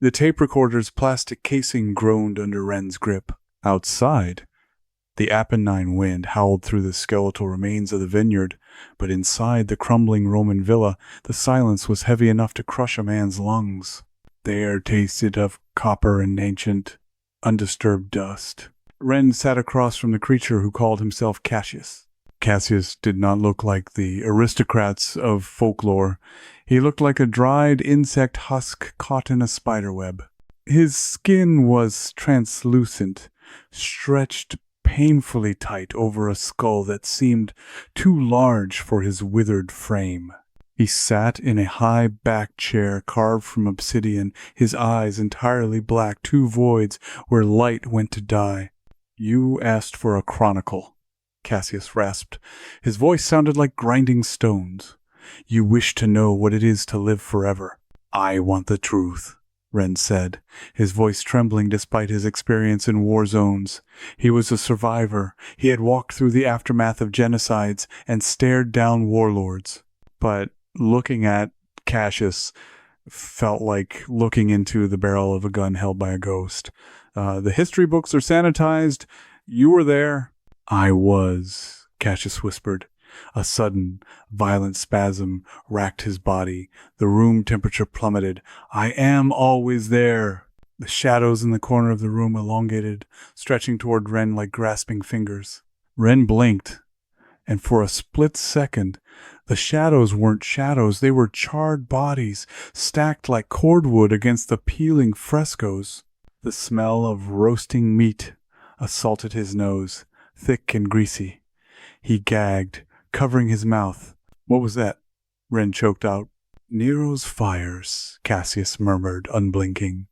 The tape recorder's plastic casing groaned under Ren's grip. Outside, the Apennine wind howled through the skeletal remains of the vineyard, but inside the crumbling Roman villa, the silence was heavy enough to crush a man's lungs. The air tasted of copper and ancient, undisturbed dust. Ren sat across from the creature who called himself Cassius. Cassius did not look like the aristocrats of folklore. He looked like a dried insect husk caught in a spiderweb. His skin was translucent, stretched painfully tight over a skull that seemed too large for his withered frame. He sat in a high-backed chair carved from obsidian, his eyes entirely black, two voids where light went to die. "You asked for a chronicle," Cassius rasped. His voice sounded like grinding stones. "You wish to know what it is to live forever." "I want the truth," Ren said, his voice trembling despite his experience in war zones. He was a survivor. He had walked through the aftermath of genocides and stared down warlords. But looking at Cassius felt like looking into the barrel of a gun held by a ghost. The history books are sanitized. You were there. "I was," Cassius whispered. A sudden, violent spasm racked his body. The room temperature plummeted. "I am always there." The shadows in the corner of the room elongated, stretching toward Ren like grasping fingers. Ren blinked, and for a split second, the shadows weren't shadows. They were charred bodies, stacked like cordwood against the peeling frescoes. The smell of roasting meat assaulted his nose, thick and greasy. He gagged, covering his mouth. "What was that?" Ren choked out. "Nero's fires," Cassius murmured, unblinking.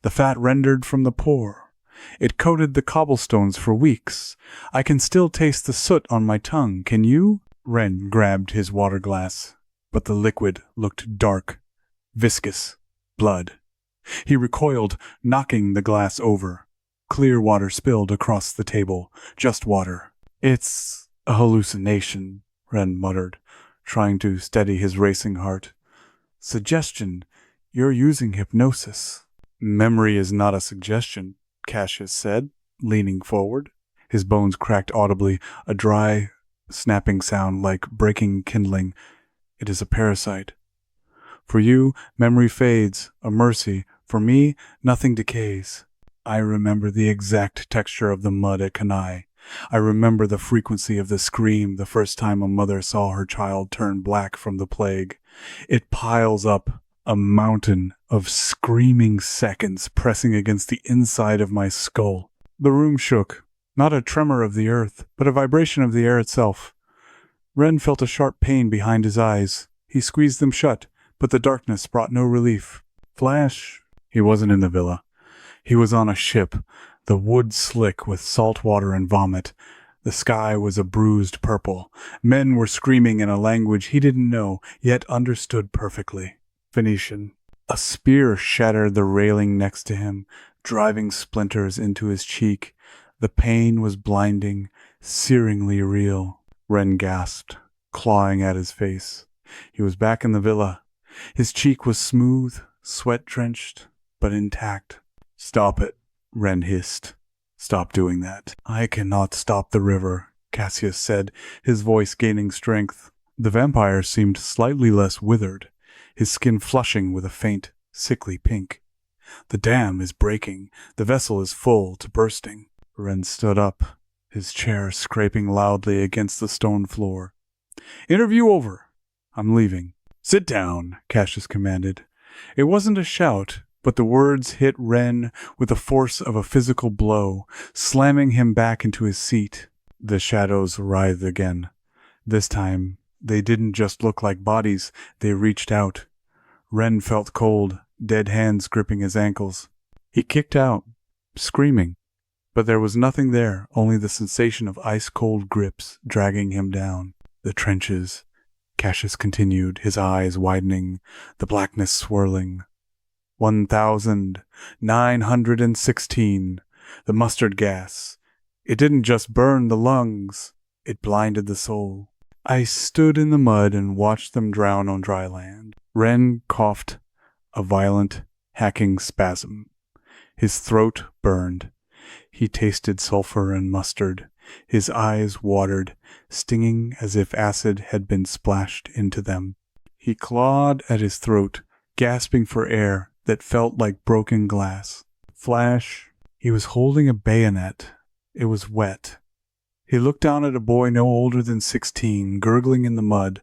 "The fat rendered from the poor. It coated the cobblestones for weeks. I can still taste the soot on my tongue. Can you?" Ren grabbed his water glass, but the liquid looked dark, viscous, blood. He recoiled, knocking the glass over. Clear water spilled across the table, just water. "It's a hallucination," Ren muttered, trying to steady his racing heart. "Suggestion. You're using hypnosis." "Memory is not a suggestion," Cassius said, leaning forward. His bones cracked audibly, a dry, snapping sound like breaking kindling. "It is a parasite. For you, memory fades, a mercy. For me, nothing decays. I remember the exact texture of the mud at Kanai. I remember the frequency of the scream the first time a mother saw her child turn black from the plague. It piles up, a mountain of screaming seconds pressing against the inside of my skull." The room shook, not a tremor of the earth, but a vibration of the air itself. Ren felt a sharp pain behind his eyes. He squeezed them shut, but the darkness brought no relief. Flash. He wasn't in the villa. He was on a ship, the wood slick with salt water and vomit. The sky was a bruised purple. Men were screaming in a language he didn't know, yet understood perfectly. Phoenician. A spear shattered the railing next to him, driving splinters into his cheek. The pain was blinding, searingly real. Ren gasped, clawing at his face. He was back in the villa. His cheek was smooth, sweat-drenched, but intact. "Stop it," Ren hissed. "Stop doing that." "I cannot stop the river," Cassius said, his voice gaining strength. The vampire seemed slightly less withered, his skin flushing with a faint, sickly pink. "The dam is breaking. The vessel is full to bursting." Ren stood up, his chair scraping loudly against the stone floor. "Interview over. I'm leaving." "Sit down," Cassius commanded. It wasn't a shout, but the words hit Ren with the force of a physical blow, slamming him back into his seat. The shadows writhed again. This time, they didn't just look like bodies, they reached out. Ren felt cold, dead hands gripping his ankles. He kicked out, screaming. But there was nothing there, only the sensation of ice-cold grips dragging him down. "The trenches," Cassius continued, his eyes widening, the blackness swirling. 1,916. The mustard gas. It didn't just burn the lungs, it blinded the soul. I stood in the mud and watched them drown on dry land. Ren coughed, a violent, hacking spasm. His throat burned. He tasted sulfur and mustard. His eyes watered, stinging as if acid had been splashed into them. He clawed at his throat, gasping for air that felt like broken glass. Flash. He was holding a bayonet. It was wet. He looked down at a boy no older than 16, gurgling in the mud,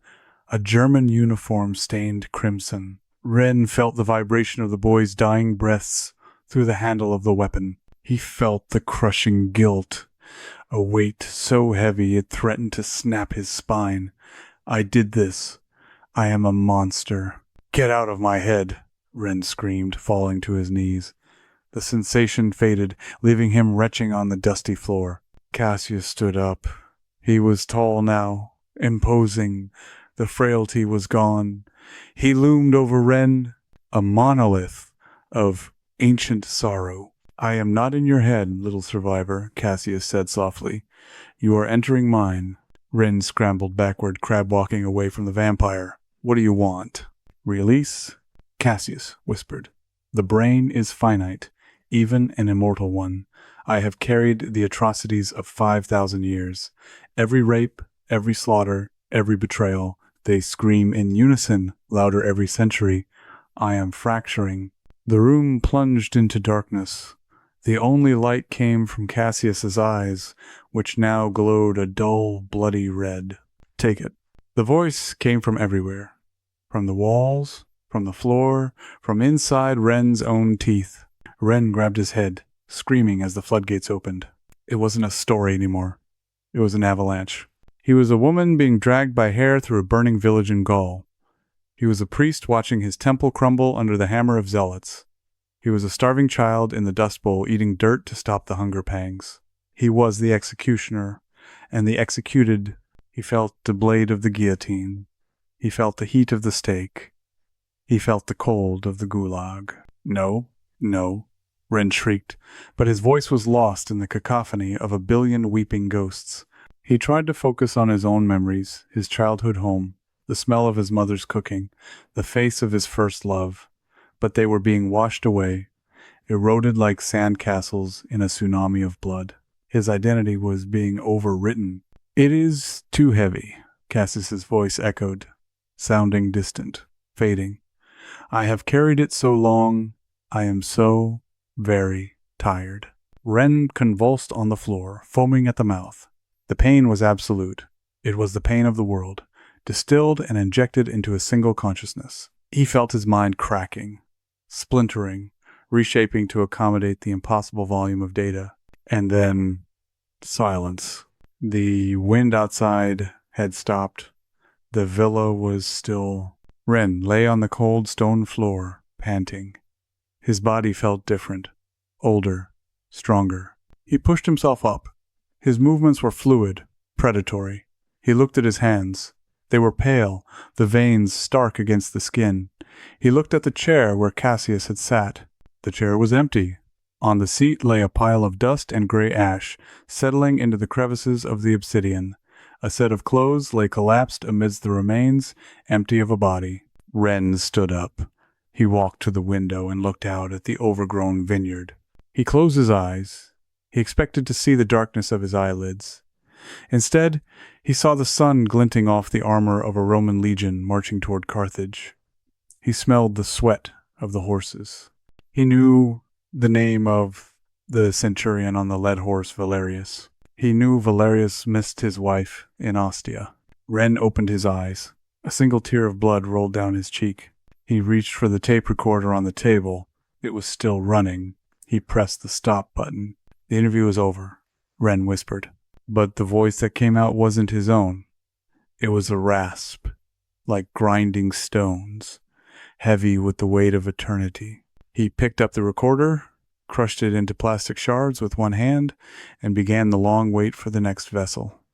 a German uniform stained crimson. Ren felt the vibration of the boy's dying breaths through the handle of the weapon. He felt the crushing guilt, a weight so heavy it threatened to snap his spine. I did this. I am a monster. Get out of my head, Ren screamed, falling to his knees. The sensation faded, leaving him retching on the dusty floor. Cassius stood up. He was tall now, imposing. The frailty was gone. He loomed over Ren, a monolith of ancient sorrow. I am not in your head, little survivor, Cassius said softly. You are entering mine. Ren scrambled backward, crab-walking away from the vampire. What do you want? Release? Cassius whispered. The brain is finite, even an immortal one. I have carried the atrocities of 5,000 years. Every rape, every slaughter, every betrayal. They scream in unison, louder every century. I am fracturing. The room plunged into darkness. The only light came from Cassius's eyes, which now glowed a dull, bloody red. Take it. The voice came from everywhere. From the walls, from the floor, from inside Ren's own teeth. Ren grabbed his head, screaming as the floodgates opened. It wasn't a story anymore. It was an avalanche. He was a woman being dragged by hair through a burning village in Gaul. He was a priest watching his temple crumble under the hammer of zealots. He was a starving child in the dust bowl eating dirt to stop the hunger pangs. He was the executioner, and the executed. He felt the blade of the guillotine. He felt the heat of the stake. He felt the cold of the gulag. No, no, Ren shrieked, but his voice was lost in the cacophony of a billion weeping ghosts. He tried to focus on his own memories, his childhood home, the smell of his mother's cooking, the face of his first love, but they were being washed away, eroded like sandcastles in a tsunami of blood. His identity was being overwritten. It is too heavy, Cassius's voice echoed, sounding distant, fading. I have carried it so long, I am so very tired. Ren convulsed on the floor, foaming at the mouth. The pain was absolute. It was the pain of the world, distilled and injected into a single consciousness. He felt his mind cracking, splintering, reshaping to accommodate the impossible volume of data. And then silence. The wind outside had stopped. The villa was still. Ren lay on the cold stone floor, panting. His body felt different, older, stronger. He pushed himself up. His movements were fluid, predatory. He looked at his hands. They were pale, the veins stark against the skin. He looked at the chair where Cassius had sat. The chair was empty. On the seat lay a pile of dust and gray ash, settling into the crevices of the obsidian. A set of clothes lay collapsed amidst the remains, empty of a body. Ren stood up. He walked to the window and looked out at the overgrown vineyard. He closed his eyes. He expected to see the darkness of his eyelids. Instead, he saw the sun glinting off the armor of a Roman legion marching toward Carthage. He smelled the sweat of the horses. He knew the name of the centurion on the led horse, Valerius. He knew Valerius missed his wife in Ostia. Ren opened his eyes. A single tear of blood rolled down his cheek. He reached for the tape recorder on the table. It was still running. He pressed the stop button. The interview was over, Ren whispered. But the voice that came out wasn't his own. It was a rasp, like grinding stones, heavy with the weight of eternity. He picked up the recorder, crushed it into plastic shards with one hand, and began the long wait for the next vessel.